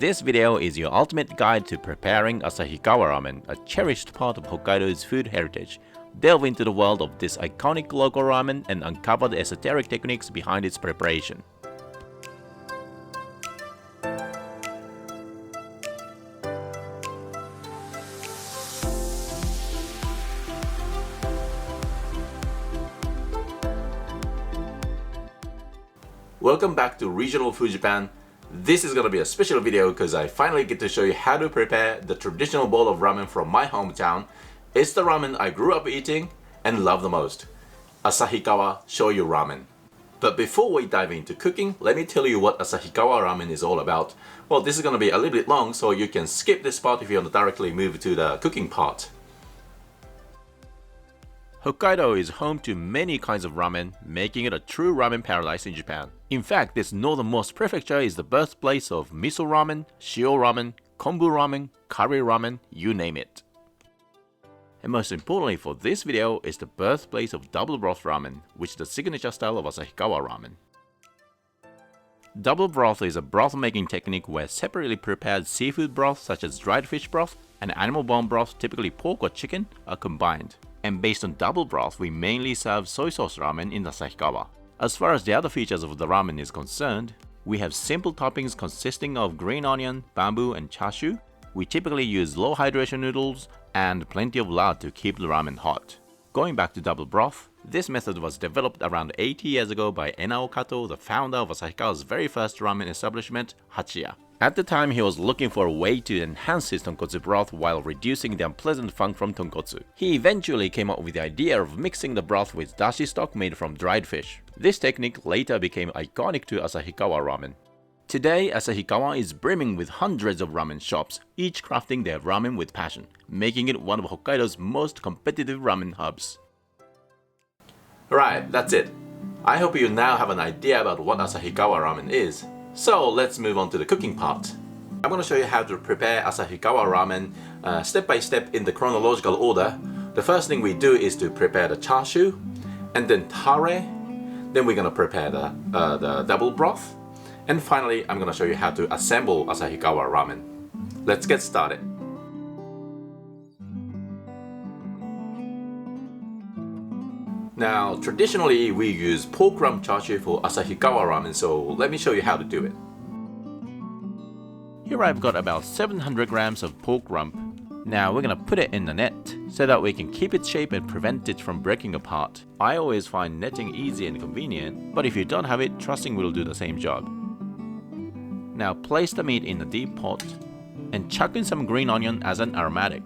This video is your ultimate guide to preparing Asahikawa ramen, a cherished part of Hokkaido's food heritage. Delve into the world of this iconic local ramen and uncover the esoteric techniques behind its preparation. Welcome back to Regional Food Japan. This is going to be a special video because I finally get to show you how to prepare the traditional bowl of ramen from my hometown. It's the ramen I grew up eating and love the most, Asahikawa Shoyu Ramen. But before we dive into cooking, let me tell you what Asahikawa Ramen is all about. Well, this is going to be a little bit long, so you can skip this part if you want to directly move to the cooking part. Hokkaido is home to many kinds of ramen, making it a true ramen paradise in Japan. In fact, this northernmost prefecture is the birthplace of miso ramen, shio ramen, kombu ramen, curry ramen, you name it. And most importantly for this video is the birthplace of double broth ramen, which is the signature style of Asahikawa ramen. Double broth is a broth making technique where separately prepared seafood broth such as dried fish broth and animal bone broth, typically pork or chicken, are combined. And based on double broth, we mainly serve soy sauce ramen in Asahikawa. As far as the other features of the ramen is concerned, we have simple toppings consisting of green onion, bamboo, and chashu. We typically use low hydration noodles and plenty of lard to keep the ramen hot. Going back to double broth, this method was developed around 80 years ago by Enao Kato, the founder of Asahikawa's very first ramen establishment, Hachiya. At the time, he was looking for a way to enhance his tonkotsu broth while reducing the unpleasant funk from tonkotsu. He eventually came up with the idea of mixing the broth with dashi stock made from dried fish. This technique later became iconic to Asahikawa ramen. Today, Asahikawa is brimming with hundreds of ramen shops, each crafting their ramen with passion, making it one of Hokkaido's most competitive ramen hubs. Alright, that's it. I hope you now have an idea about what Asahikawa ramen is. So let's move on to the cooking part. I'm going to show you how to prepare Asahikawa ramen step by step in the chronological order. The first thing we do is to prepare the charshu, and then tare, then we're going to prepare the double broth, and finally I'm going to show you how to assemble Asahikawa ramen. Let's get started. Now, traditionally we use pork rump chashu for Asahikawa ramen, so let me show you how to do it. Here I've got about 700 grams of pork rump. Now we're gonna put it in the net so that we can keep its shape and prevent it from breaking apart. I always find netting easy and convenient, but if you don't have it, trussing will do the same job. Now place the meat in the deep pot and chuck in some green onion as an aromatic.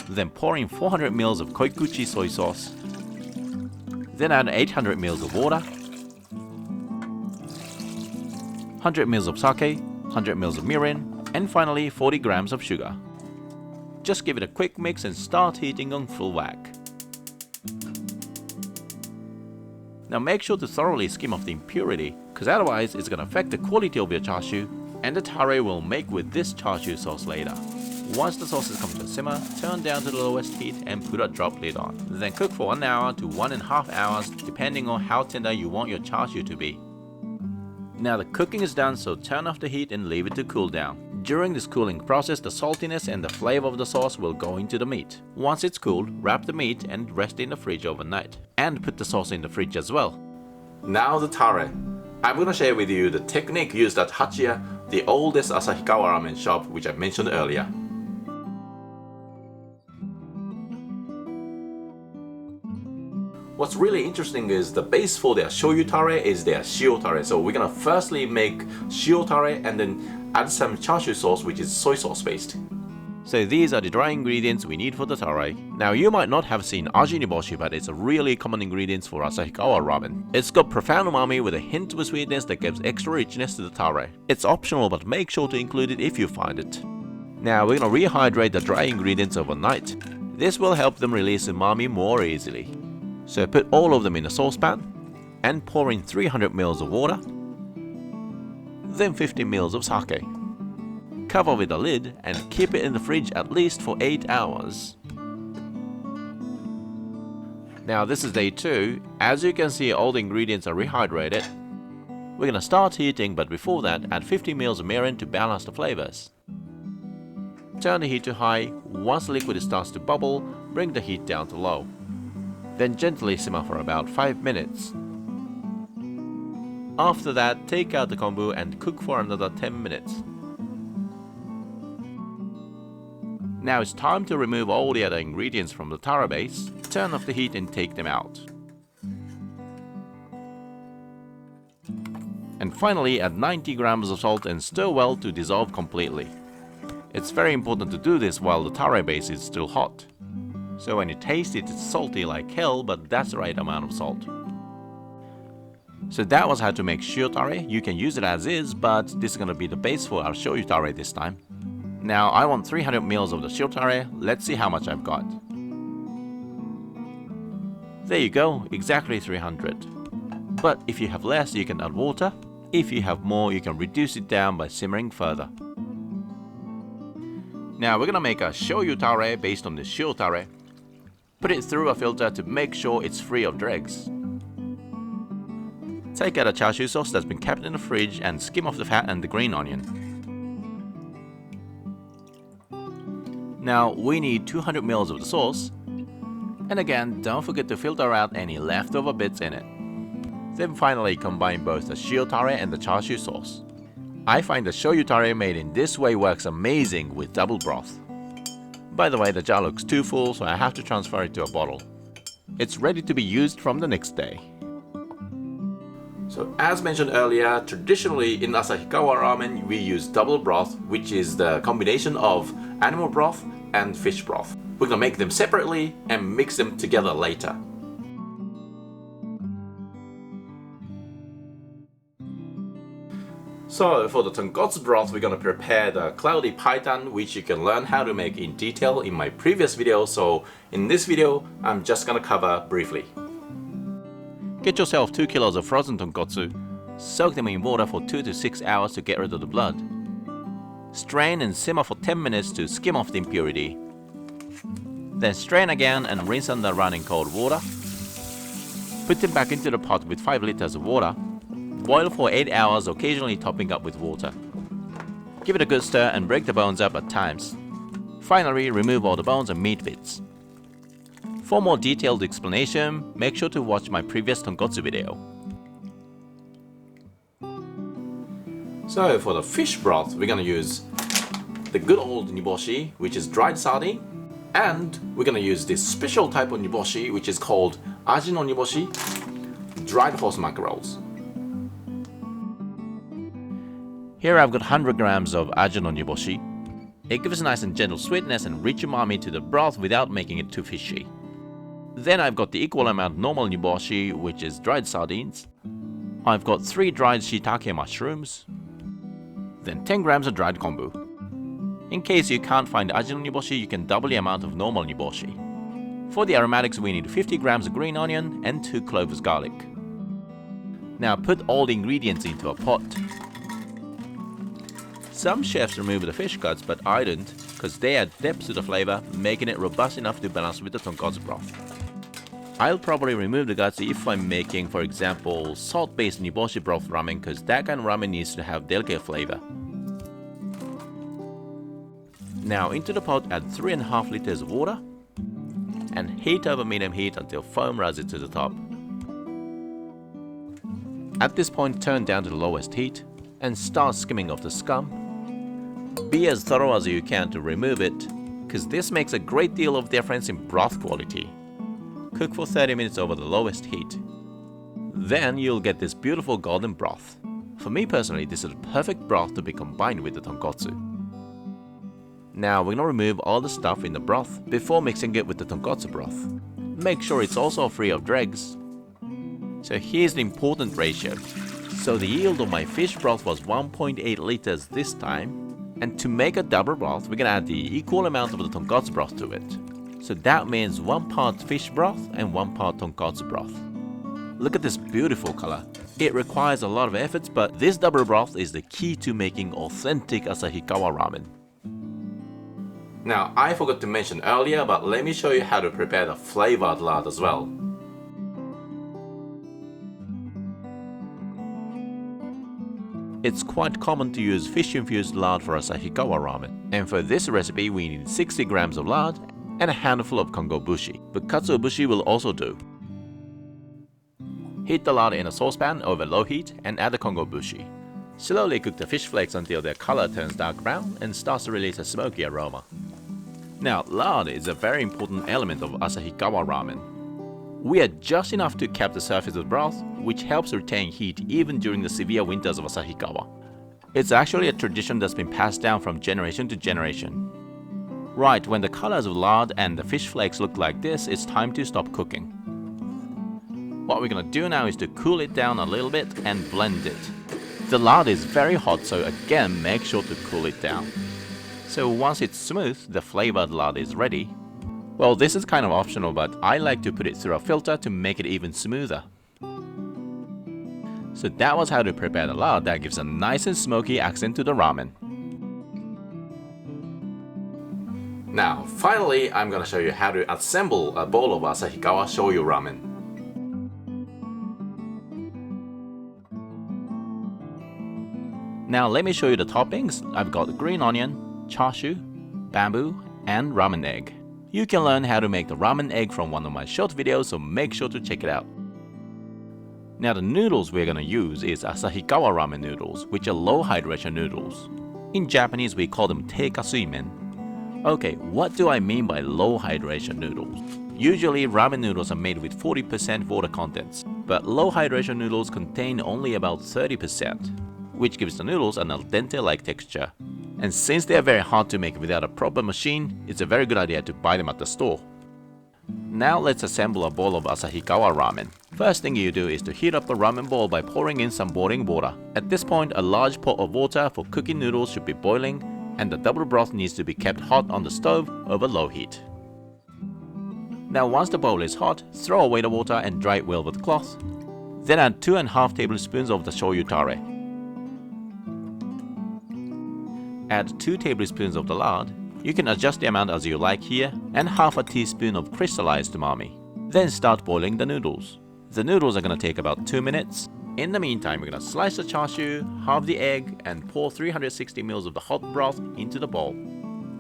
Then pour in 400 ml of koikuchi soy sauce. Then add 800 ml of water, 100 ml of sake, 100 ml of mirin, and finally 40 grams of sugar. Just give it a quick mix and start heating on full whack. Now make sure to thoroughly skim off the impurity, because otherwise it's going to affect the quality of your chashu, and the tare will make with this chashu sauce later. Once the sauces come to a simmer, turn down to the lowest heat and put a drop lid on. Then cook for 1 hour to 1.5 hours depending on how tender you want your chashu to be. Now the cooking is done, so turn off the heat and leave it to cool down. During this cooling process, the saltiness and the flavor of the sauce will go into the meat. Once it's cooled, wrap the meat and rest in the fridge overnight. And put the sauce in the fridge as well. Now the tare. I'm going to share with you the technique used at Hachiya, the oldest Asahikawa ramen shop which I mentioned earlier. What's really interesting is the base for their shoyu tare is their shio tare. So we're gonna firstly make shio tare and then add some chashu sauce, which is soy sauce based. So these are the dry ingredients we need for the tare. Now you might not have seen aji niboshi, but it's a really common ingredient for Asahikawa ramen. It's got profound umami with a hint of sweetness that gives extra richness to the tare. It's optional, but make sure to include it if you find it. Now we're gonna rehydrate the dry ingredients overnight. This will help them release umami more easily. So put all of them in a saucepan and pour in 300 ml of water, then 50 ml of sake. Cover with a lid and keep it in the fridge at least for 8 hours. Now this is day 2. As you can see, all the ingredients are rehydrated. We're gonna start heating, but before that, add 50 ml of mirin to balance the flavors. Turn the heat to high. Once the liquid starts to bubble, bring the heat down to low. Then gently simmer for about 5 minutes. After that, take out the kombu and cook for another 10 minutes. Now it's time to remove all the other ingredients from the tare base. Turn off the heat and take them out. And finally, add 90 grams of salt and stir well to dissolve completely. It's very important to do this while the tare base is still hot. So when you taste it, it's salty like hell, but that's the right amount of salt. So that was how to make shio tare. You can use it as is, but this is gonna be the base for our shoyu tare this time. Now I want 300 ml of the shio tare. Let's see how much I've got. There you go, exactly 300. But if you have less, you can add water. If you have more, you can reduce it down by simmering further. Now we're gonna make a shoyu tare based on the shio tare. Put it through a filter to make sure it's free of dregs. Take out a chashu sauce that's been kept in the fridge and skim off the fat and the green onion. Now we need 200 ml of the sauce. And again, don't forget to filter out any leftover bits in it. Then finally combine both the shio tare and the charshu sauce. I find the shoyu tare made in this way works amazing with double broth. By the way, the jar looks too full, so I have to transfer it to a bottle. It's ready to be used from the next day. So as mentioned earlier, traditionally in Asahikawa ramen we use double broth, which is the combination of animal broth and fish broth. We're gonna make them separately and mix them together later. So for the tonkotsu broth, we're gonna prepare the cloudy paitan, which you can learn how to make in detail in my previous video. So in this video, I'm just gonna cover briefly. Get yourself 2 kilos of frozen tonkotsu. Soak them in water for 2 to 6 hours to get rid of the blood. Strain and simmer for 10 minutes to skim off the impurity. Then strain again and rinse under running cold water. Put them back into the pot with 5 liters of water. Boil for 8 hours, occasionally topping up with water. Give it a good stir and break the bones up at times. Finally, remove all the bones and meat bits. For more detailed explanation, make sure to watch my previous tonkotsu video. So for the fish broth, we're gonna use the good old niboshi, which is dried sardine, and we're gonna use this special type of niboshi, which is called aji no niboshi, dried horse mackerels. Here I've got 100 grams of aji no niboshi. It gives a nice and gentle sweetness and rich umami to the broth without making it too fishy. Then I've got the equal amount normal niboshi, which is dried sardines. I've got 3 dried shiitake mushrooms. Then 10 grams of dried kombu. In case you can't find aji no niboshi, you can double the amount of normal niboshi. For the aromatics, we need 50 grams of green onion and 2 cloves garlic. Now put all the ingredients into a pot. Some chefs remove the fish guts, but I don't, because they add depth to the flavor, making it robust enough to balance with the tonkotsu broth. I'll probably remove the guts if I'm making, for example, salt-based niboshi broth ramen, because that kind of ramen needs to have delicate flavor. Now into the pot add 3.5 liters of water and heat over medium heat until foam rises to the top. At this point, turn down to the lowest heat and start skimming off the scum. Be as thorough as you can to remove it, because this makes a great deal of difference in broth quality. Cook for 30 minutes over the lowest heat. Then you'll get this beautiful golden broth. For me personally, this is a perfect broth to be combined with the tonkotsu. Now we're gonna remove all the stuff in the broth before mixing it with the tonkotsu broth. Make sure it's also free of dregs. So here's the important ratio. So the yield of my fish broth was 1.8 liters this time. And to make a double broth, we're gonna add the equal amount of the tonkotsu broth to it. So that means 1 part fish broth and 1 part tonkotsu broth. Look at this beautiful color. It requires a lot of efforts, but this double broth is the key to making authentic Asahikawa ramen. Now, I forgot to mention earlier, but let me show you how to prepare the flavored lard as well. It's quite common to use fish-infused lard for Asahikawa ramen. And for this recipe, we need 60 grams of lard and a handful of kongobushi, but katsuobushi will also do. Heat the lard in a saucepan over low heat and add the kongobushi. Slowly cook the fish flakes until their color turns dark brown and starts to release a smoky aroma. Now, lard is a very important element of Asahikawa ramen. We add just enough to cap the surface of broth, which helps retain heat even during the severe winters of Asahikawa. It's actually a tradition that's been passed down from generation to generation. Right, when the colors of lard and the fish flakes look like this, it's time to stop cooking. What we're gonna do now is to cool it down a little bit and blend it. The lard is very hot, so again make sure to cool it down. So once it's smooth, the flavored lard is ready. Well, this is kind of optional, but I like to put it through a filter to make it even smoother. So that was how to prepare the lard that gives a nice and smoky accent to the ramen. Now, finally, I'm gonna show you how to assemble a bowl of Asahikawa Shoyu Ramen. Now let me show you the toppings. I've got green onion, chashu, bamboo, and ramen egg. You can learn how to make the ramen egg from one of my short videos, so make sure to check it out. Now the noodles we're gonna use is Asahikawa ramen noodles, which are low hydration noodles. In Japanese we call them teikasuimen. Okay, what do I mean by low hydration noodles? Usually ramen noodles are made with 40% water contents, but low hydration noodles contain only about 30%, which gives the noodles an al dente-like texture. And since they are very hard to make without a proper machine, it's a very good idea to buy them at the store. Now let's assemble a bowl of Asahikawa ramen. First thing you do is to heat up the ramen bowl by pouring in some boiling water. At this point, a large pot of water for cooking noodles should be boiling, and the double broth needs to be kept hot on the stove over low heat. Now once the bowl is hot, throw away the water and dry it well with a cloth. Then add 2½ tablespoons of the shoyu tare. Add 2 tablespoons of the lard. You can adjust the amount as you like here, and half a teaspoon of crystallized umami. Then start boiling the noodles. The noodles are gonna take about 2 minutes. In the meantime, we're gonna slice the chashu, halve the egg, and pour 360 ml of the hot broth into the bowl.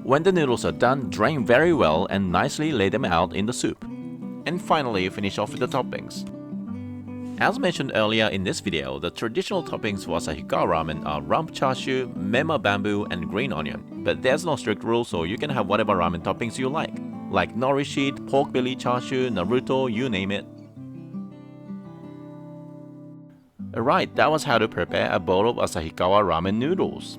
When the noodles are done, drain very well and nicely lay them out in the soup. And finally, finish off with the toppings. As mentioned earlier in this video, the traditional toppings for Asahikawa ramen are rump chashu, menma bamboo, and green onion. But there's no strict rule, so you can have whatever ramen toppings you like Nori sheet, pork belly chashu, Naruto, you name it. Alright, that was how to prepare a bowl of Asahikawa ramen noodles.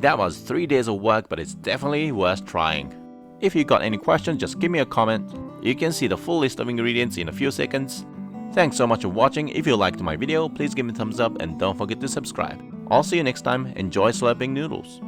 That was 3 days of work, but it's definitely worth trying. If you got any questions, just give me a comment. You can see the full list of ingredients in a few seconds. Thanks so much for watching. If you liked my video, please give me a thumbs up and don't forget to subscribe. I'll see you next time. Enjoy slurping noodles.